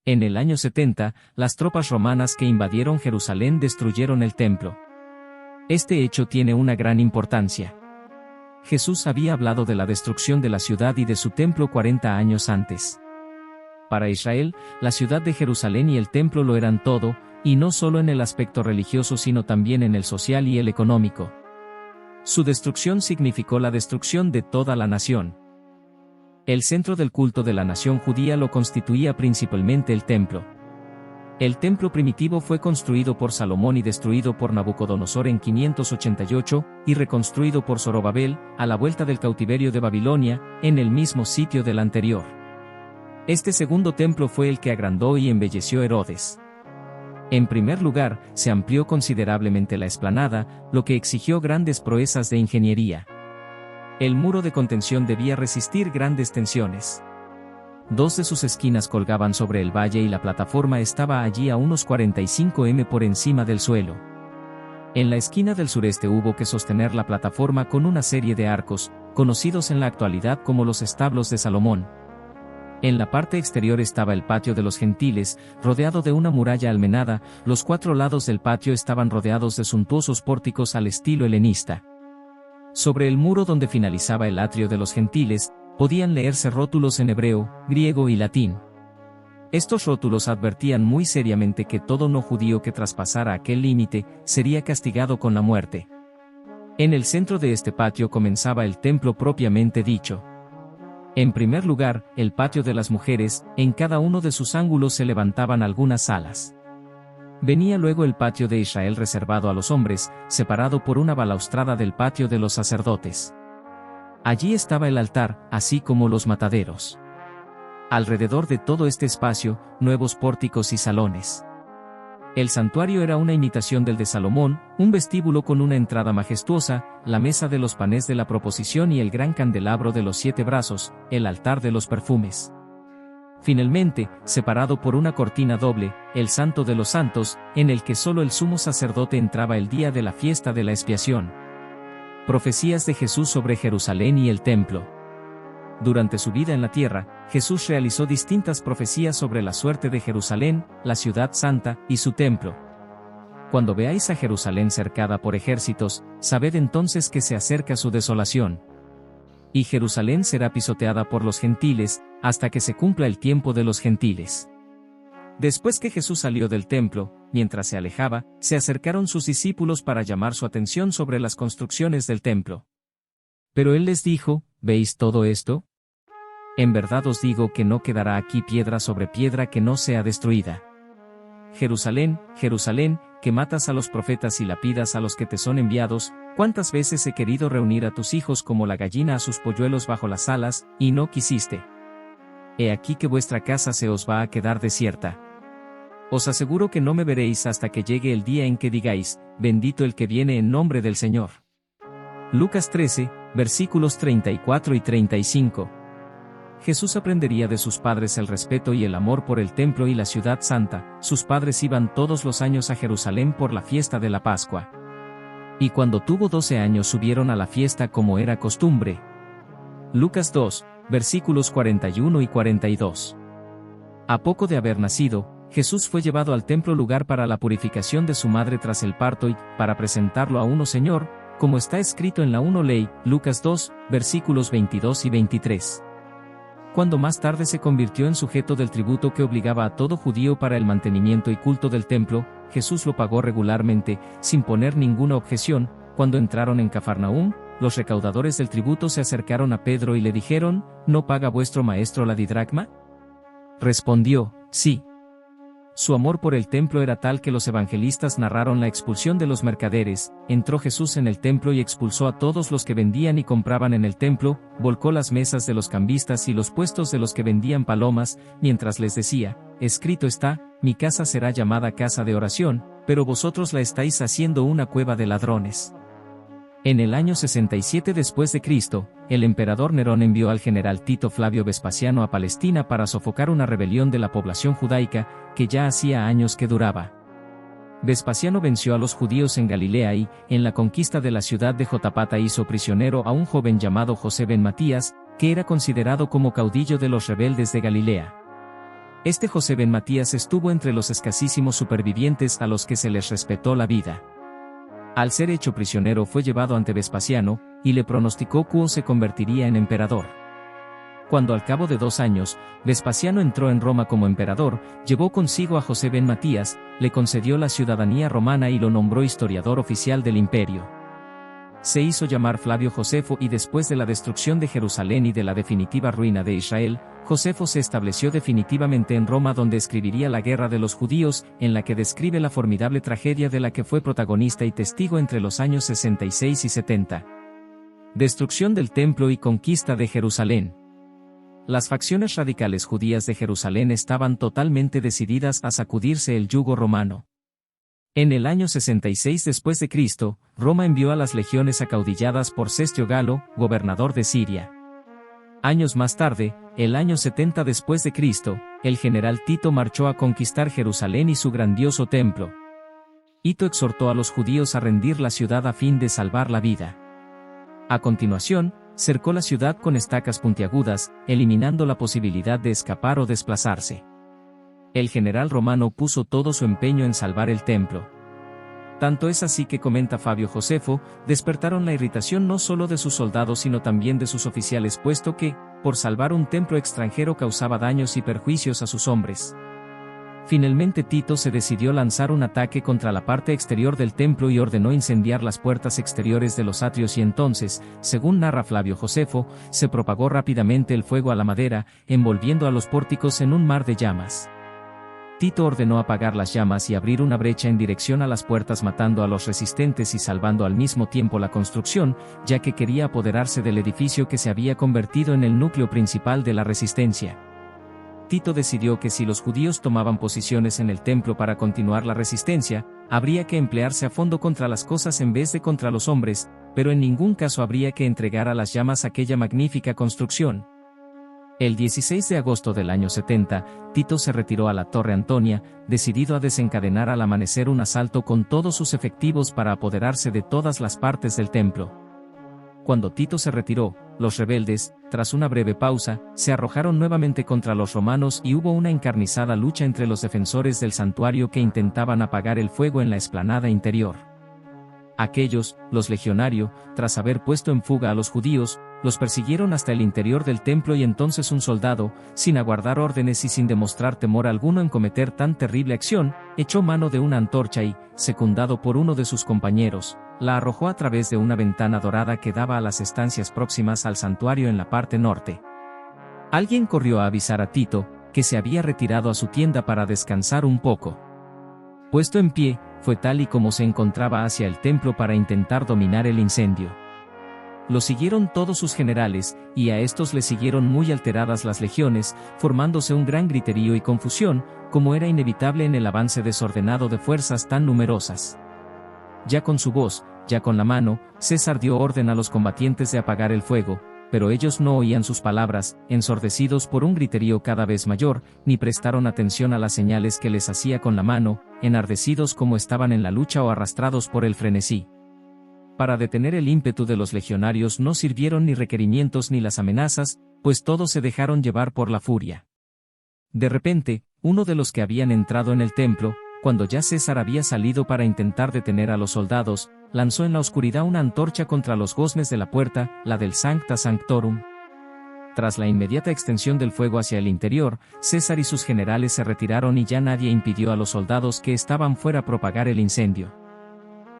En el año 70, las tropas romanas que invadieron Jerusalén destruyeron el templo. Este hecho tiene una gran importancia. Jesús había hablado de la destrucción de la ciudad y de su templo 40 años antes. Para Israel, la ciudad de Jerusalén y el templo lo eran todo, y no solo en el aspecto religioso sino también en el social y el económico. Su destrucción significó la destrucción de toda la nación. El centro del culto de la nación judía lo constituía principalmente el templo. El templo primitivo fue construido por Salomón y destruido por Nabucodonosor en 588, y reconstruido por Zorobabel, a la vuelta del cautiverio de Babilonia, en el mismo sitio del anterior. Este segundo templo fue el que agrandó y embelleció Herodes. En primer lugar, se amplió considerablemente la explanada, lo que exigió grandes proezas de ingeniería. El muro de contención debía resistir grandes tensiones. 2 de sus esquinas colgaban sobre el valle y la plataforma estaba allí a unos 45 m por encima del suelo. En la esquina del sureste hubo que sostener la plataforma con una serie de arcos, conocidos en la actualidad como los establos de Salomón. En la parte exterior estaba el patio de los gentiles, rodeado de una muralla almenada. Los 4 lados del patio estaban rodeados de suntuosos pórticos al estilo helenista. Sobre el muro donde finalizaba el atrio de los gentiles, podían leerse rótulos en hebreo, griego y latín. Estos rótulos advertían muy seriamente que todo no judío que traspasara aquel límite sería castigado con la muerte. En el centro de este patio comenzaba el templo propiamente dicho. En primer lugar, el patio de las mujeres, en cada uno de sus ángulos se levantaban algunas salas. Venía luego el patio de Israel reservado a los hombres, separado por una balaustrada del patio de los sacerdotes. Allí estaba el altar, así como los mataderos. Alrededor de todo este espacio, nuevos pórticos y salones. El santuario era una imitación del de Salomón, un vestíbulo con una entrada majestuosa, la mesa de los panes de la proposición y el gran candelabro de los 7 brazos, el altar de los perfumes. Finalmente, separado por una cortina doble, el Santo de los Santos, en el que solo el sumo sacerdote entraba el día de la fiesta de la expiación. Profecías de Jesús sobre Jerusalén y el templo. Durante su vida en la tierra, Jesús realizó distintas profecías sobre la suerte de Jerusalén, la ciudad santa, y su templo. Cuando veáis a Jerusalén cercada por ejércitos, sabed entonces que se acerca su desolación. Y Jerusalén será pisoteada por los gentiles, hasta que se cumpla el tiempo de los gentiles. Después que Jesús salió del templo, mientras se alejaba, se acercaron sus discípulos para llamar su atención sobre las construcciones del templo. Pero él les dijo, ¿veis todo esto? En verdad os digo que no quedará aquí piedra sobre piedra que no sea destruida. Jerusalén, Jerusalén, que matas a los profetas y lapidas a los que te son enviados, ¿cuántas veces he querido reunir a tus hijos como la gallina a sus polluelos bajo las alas, y no quisiste? He aquí que vuestra casa se os va a quedar desierta. Os aseguro que no me veréis hasta que llegue el día en que digáis, bendito el que viene en nombre del Señor. Lucas 13, versículos 34 y 35. Jesús aprendería de sus padres el respeto y el amor por el templo y la ciudad santa. Sus padres iban todos los años a Jerusalén por la fiesta de la Pascua. Y cuando tuvo 12 años subieron a la fiesta como era costumbre. Lucas 2, versículos 41 y 42. A poco de haber nacido, Jesús fue llevado al templo lugar para la purificación de su madre tras el parto y, para presentarlo a uno Señor, como está escrito en la 1 Ley, Lucas 2, versículos 22 y 23. Cuando más tarde se convirtió en sujeto del tributo que obligaba a todo judío para el mantenimiento y culto del templo, Jesús lo pagó regularmente, sin poner ninguna objeción. Cuando entraron en Cafarnaúm, los recaudadores del tributo se acercaron a Pedro y le dijeron, ¿no paga vuestro maestro la didracma? Respondió, sí. Su amor por el templo era tal que los evangelistas narraron la expulsión de los mercaderes. Entró Jesús en el templo y expulsó a todos los que vendían y compraban en el templo, volcó las mesas de los cambistas y los puestos de los que vendían palomas, mientras les decía, escrito está, mi casa será llamada casa de oración, pero vosotros la estáis haciendo una cueva de ladrones. En el año 67 después de Cristo, el emperador Nerón envió al general Tito Flavio Vespasiano a Palestina para sofocar una rebelión de la población judaica, que ya hacía años que duraba. Vespasiano venció a los judíos en Galilea y, en la conquista de la ciudad de Jotapata hizo prisionero a un joven llamado José ben Matías, que era considerado como caudillo de los rebeldes de Galilea. Este José ben Matías estuvo entre los escasísimos supervivientes a los que se les respetó la vida. Al ser hecho prisionero fue llevado ante Vespasiano, y le pronosticó que se convertiría en emperador. Cuando al cabo de 2 años, Vespasiano entró en Roma como emperador, llevó consigo a José ben Matías, le concedió la ciudadanía romana y lo nombró historiador oficial del imperio. Se hizo llamar Flavio Josefo y después de la destrucción de Jerusalén y de la definitiva ruina de Israel, Josefo se estableció definitivamente en Roma, donde escribiría la guerra de los judíos, en la que describe la formidable tragedia de la que fue protagonista y testigo entre los años 66 y 70. Destrucción del templo y conquista de Jerusalén. Las facciones radicales judías de Jerusalén estaban totalmente decididas a sacudirse el yugo romano. En el año 66 después de Cristo, Roma envió a las legiones acaudilladas por Cestio Galo, gobernador de Siria. Años más tarde, el año 70 después de Cristo, el general Tito marchó a conquistar Jerusalén y su grandioso templo. Tito exhortó a los judíos a rendir la ciudad a fin de salvar la vida. A continuación, cercó la ciudad con estacas puntiagudas, eliminando la posibilidad de escapar o desplazarse. El general romano puso todo su empeño en salvar el templo. Tanto es así que, comenta Flavio Josefo, despertaron la irritación no solo de sus soldados sino también de sus oficiales, puesto que, por salvar un templo extranjero, causaba daños y perjuicios a sus hombres. Finalmente Tito se decidió lanzar un ataque contra la parte exterior del templo y ordenó incendiar las puertas exteriores de los atrios, y entonces, según narra Flavio Josefo, se propagó rápidamente el fuego a la madera, envolviendo a los pórticos en un mar de llamas. Tito ordenó apagar las llamas y abrir una brecha en dirección a las puertas, matando a los resistentes y salvando al mismo tiempo la construcción, ya que quería apoderarse del edificio que se había convertido en el núcleo principal de la resistencia. Tito decidió que si los judíos tomaban posiciones en el templo para continuar la resistencia, habría que emplearse a fondo contra las cosas en vez de contra los hombres, pero en ningún caso habría que entregar a las llamas aquella magnífica construcción. El 16 de agosto del año 70, Tito se retiró a la Torre Antonia, decidido a desencadenar al amanecer un asalto con todos sus efectivos para apoderarse de todas las partes del templo. Cuando Tito se retiró, los rebeldes, tras una breve pausa, se arrojaron nuevamente contra los romanos y hubo una encarnizada lucha entre los defensores del santuario que intentaban apagar el fuego en la explanada interior. Aquellos, los legionarios, tras haber puesto en fuga a los judíos, los persiguieron hasta el interior del templo, y entonces un soldado, sin aguardar órdenes y sin demostrar temor alguno en cometer tan terrible acción, echó mano de una antorcha y, secundado por uno de sus compañeros, la arrojó a través de una ventana dorada que daba a las estancias próximas al santuario en la parte norte. Alguien corrió a avisar a Tito, que se había retirado a su tienda para descansar un poco. Puesto en pie, fue tal y como se encontraba hacia el templo para intentar dominar el incendio. Lo siguieron todos sus generales, y a estos le siguieron muy alteradas las legiones, formándose un gran griterío y confusión, como era inevitable en el avance desordenado de fuerzas tan numerosas. Ya con su voz, ya con la mano, César dio orden a los combatientes de apagar el fuego, pero ellos no oían sus palabras, ensordecidos por un griterío cada vez mayor, ni prestaron atención a las señales que les hacía con la mano, enardecidos como estaban en la lucha o arrastrados por el frenesí. Para detener el ímpetu de los legionarios no sirvieron ni requerimientos ni las amenazas, pues todos se dejaron llevar por la furia. De repente, uno de los que habían entrado en el templo, cuando ya César había salido para intentar detener a los soldados, lanzó en la oscuridad una antorcha contra los goznes de la puerta, la del Sancta Sanctorum. Tras la inmediata extensión del fuego hacia el interior, César y sus generales se retiraron y ya nadie impidió a los soldados que estaban fuera propagar el incendio.